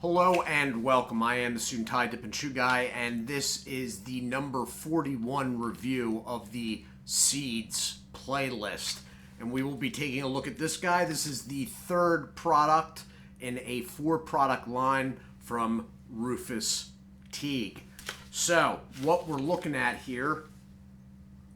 Hello and welcome. I am the Suit&Tie Dip&ChewGuy, and this is the number 41 review of the Seeds playlist. And we will be taking a look at this guy. This is the third product in a 4-product line from Rufus Teague. So, what we're looking at here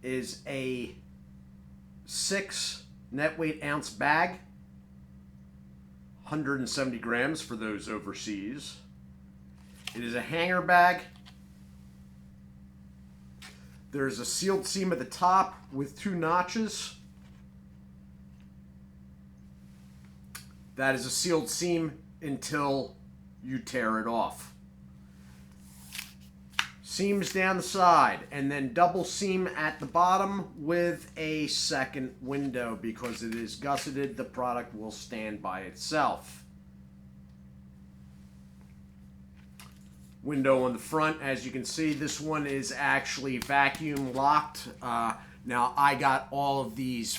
is a 6 net weight ounce bag. 170 grams for those overseas. It is a hanger bag. There's a sealed seam at the top with 2 notches. That is a sealed seam until you tear it off. Seams down the side, and then double seam at the bottom with a second window. Because it is gusseted, the product will stand by itself. Window on the front, as you can see, this one is actually vacuum locked. Now, I got all of these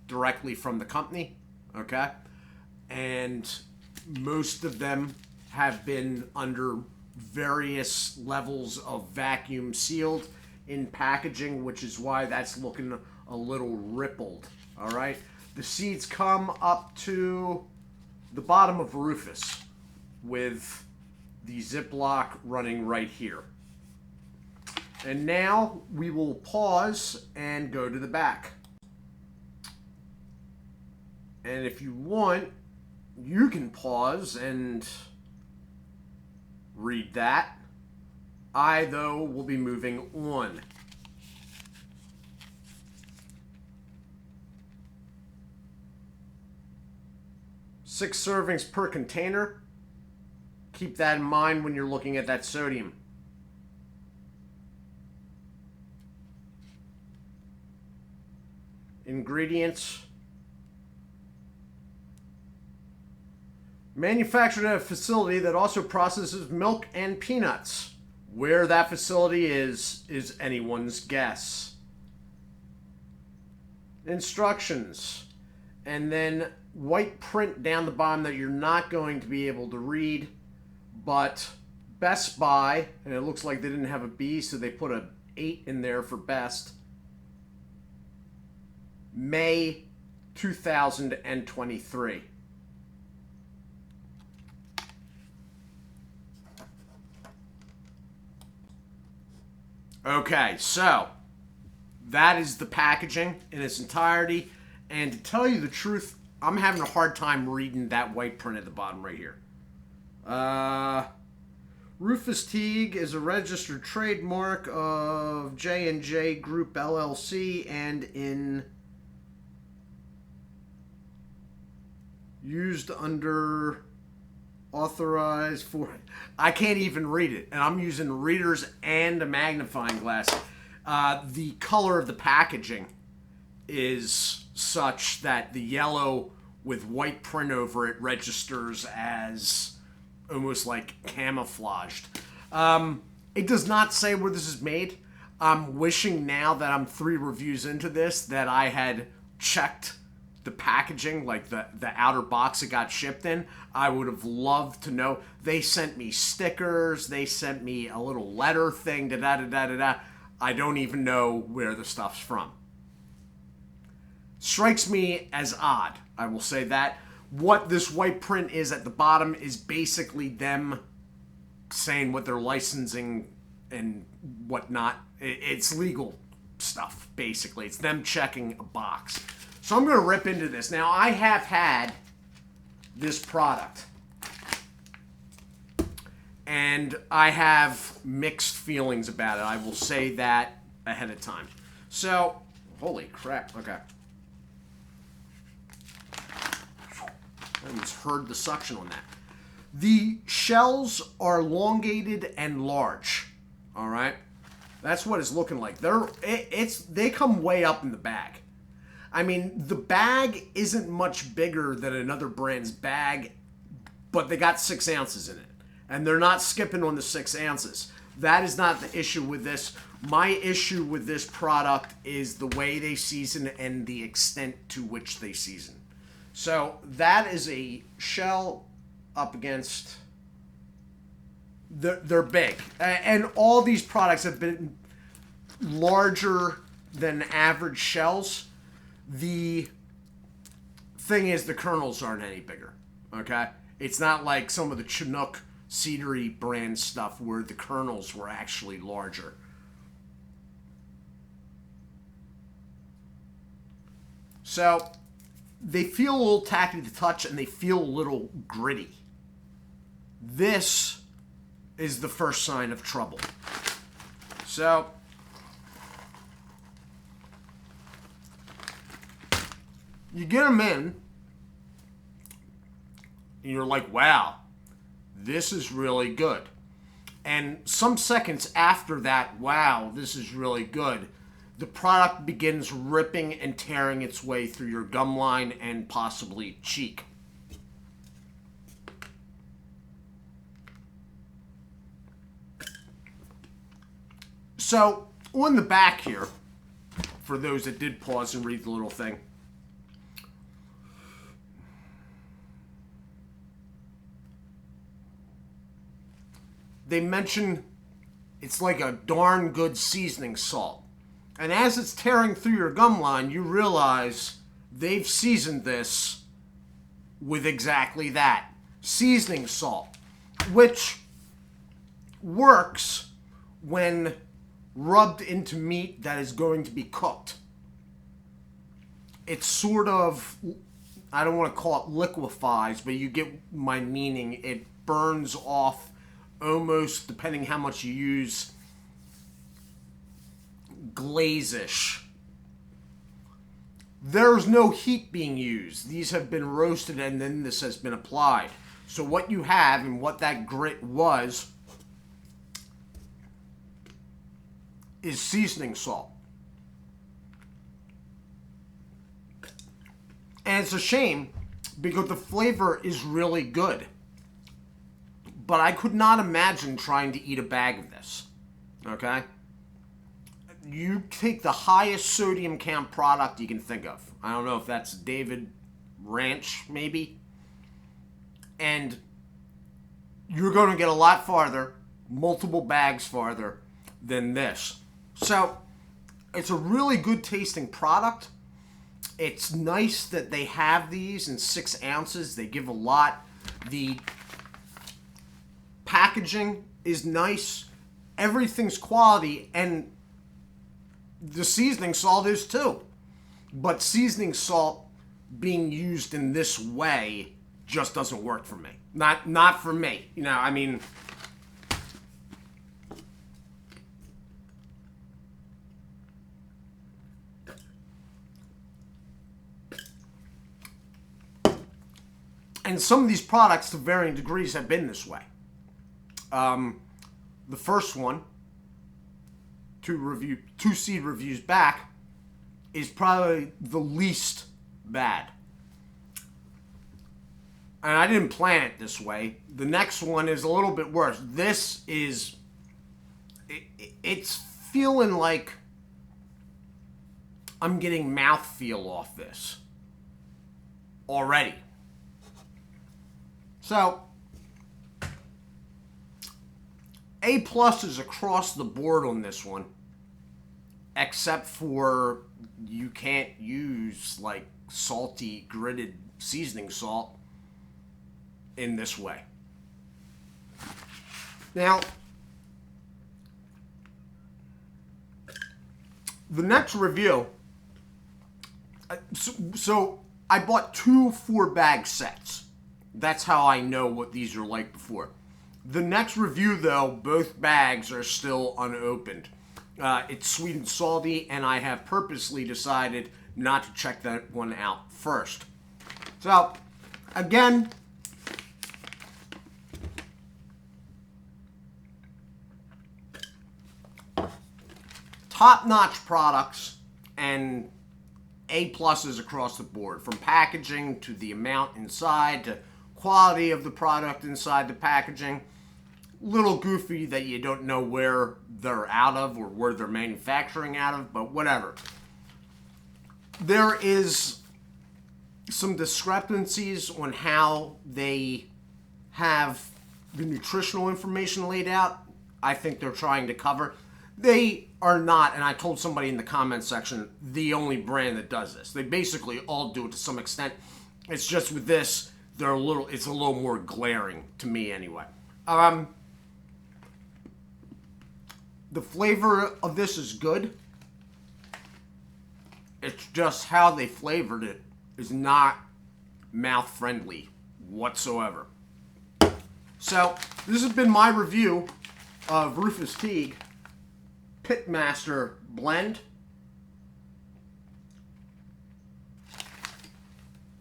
directly from the company, okay? And most of them have been under various levels of vacuum sealed in packaging, which is why that's looking a little rippled. All right, the seeds come up to the bottom of Rufus with the Ziploc running right here. And now we will pause and go to the back. And if you want, you can pause and read that. I, though, will be moving on. Six servings per container. Keep that in mind when you're looking at that sodium. Ingredients. Manufactured at a facility that also processes milk and peanuts. Where that facility is anyone's guess. Instructions. And then white print down the bottom that you're not going to be able to read. But Best Buy, and it looks like they didn't have a B, so they put a 8 in there for best. May 2023. Okay, so that is the packaging in its entirety. And to tell you the truth, I'm having a hard time reading that white print at the bottom right here. Rufus Teague is a registered trademark of J&J Group LLC and used under authorized for... I can't even read it, and I'm using readers and a magnifying glass. The color of the packaging is such that the yellow with white print over it registers as almost like camouflaged. It does not say where this is made. I'm wishing now that I'm 3 reviews into this that I had checked the packaging, like the outer box it got shipped in. I would have loved to know. They sent me stickers. They sent me a little letter thing. Da-da-da-da-da-da. I don't even know where the stuff's from. Strikes me as odd, I will say that. What this white print is at the bottom is basically them saying what they're licensing and whatnot. It's legal stuff, basically. It's them checking a box. So I'm going to rip into this. Now, I have had this product, and I have mixed feelings about it. I will say that ahead of time. So, holy crap. Okay. I almost heard the suction on that. The shells are elongated and large. All right? That's what it's looking like. They come way up in the bag. I mean, the bag isn't much bigger than another brand's bag, but they got 6 ounces in it. And they're not skipping on the 6 ounces. That is not the issue with this. My issue with this product is the way they season and the extent to which they season. So that is a shell up against they're big. And all these products have been larger than average shells. The thing is, the kernels aren't any bigger, okay? It's not like some of the Chinook Cedary brand stuff where the kernels were actually larger. So, they feel a little tacky to touch and they feel a little gritty. This is the first sign of trouble. So, you get them in, and you're like, wow, this is really good. And some seconds after that, wow, this is really good, the product begins ripping and tearing its way through your gum line and possibly cheek. So, on the back here, for those that did pause and read the little thing, they mention it's like a darn good seasoning salt. And as it's tearing through your gum line, you realize they've seasoned this with exactly that. Seasoning salt. Which works when rubbed into meat that is going to be cooked. It's sort of, I don't want to call it liquefies, but you get my meaning. It burns off almost, depending how much you use, glaze-ish. There's no heat being used. These have been roasted and then this has been applied. So what you have and what that grit was is seasoning salt. And it's a shame because the flavor is really good. But I could not imagine trying to eat a bag of this. Okay? You take the highest sodium count product you can think of. I don't know if that's David Ranch, maybe. And you're going to get a lot farther, multiple bags farther, than this. So, it's a really good tasting product. It's nice that they have these in 6 ounces. They give a lot. The packaging is nice. Everything's quality, and the seasoning salt is too. But seasoning salt being used in this way just doesn't work for me. Not for me. You know, I mean, and some of these products to varying degrees have been this way. The first one, two seed reviews back, is probably the least bad. And I didn't plan it this way. The next one is a little bit worse. This is, it's feeling like I'm getting mouthfeel off this already. So, A+ is across the board on this one, except for you can't use like salty gritted seasoning salt in this way. Now, the next review, so I bought 2 4-bag sets. That's how I know what these are like before. The next review, though, both bags are still unopened. It's sweet and salty, and I have purposely decided not to check that one out first. So, again, top-notch products and A+s across the board, from packaging to the amount inside to quality of the product inside the packaging. Little goofy that you don't know where they're out of or where they're manufacturing out of, but whatever. There is some discrepancies on how they have the nutritional information laid out, I think they're trying to cover. They are not, and I told somebody in the comment section, the only brand that does this. They basically all do it to some extent. It's just with this, it's a little more glaring to me anyway. The flavor of this is good. It's just how they flavored it is not mouth friendly whatsoever. So, this has been my review of Rufus Teague Pitmaster blend.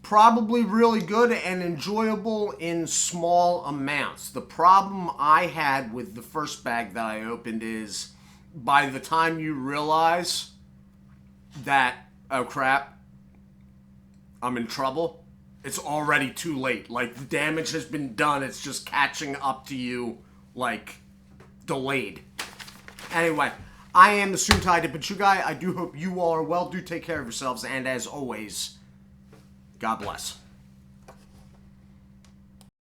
Probably really good and enjoyable in small amounts. The problem I had with the first bag that I opened is by the time you realize that, oh crap, I'm in trouble, it's already too late. Like, the damage has been done. It's just catching up to you, like, delayed. Anyway, I am the Suit&Tie Dip&ChewGuy. I do hope you all are well. Do take care of yourselves. And as always, God bless.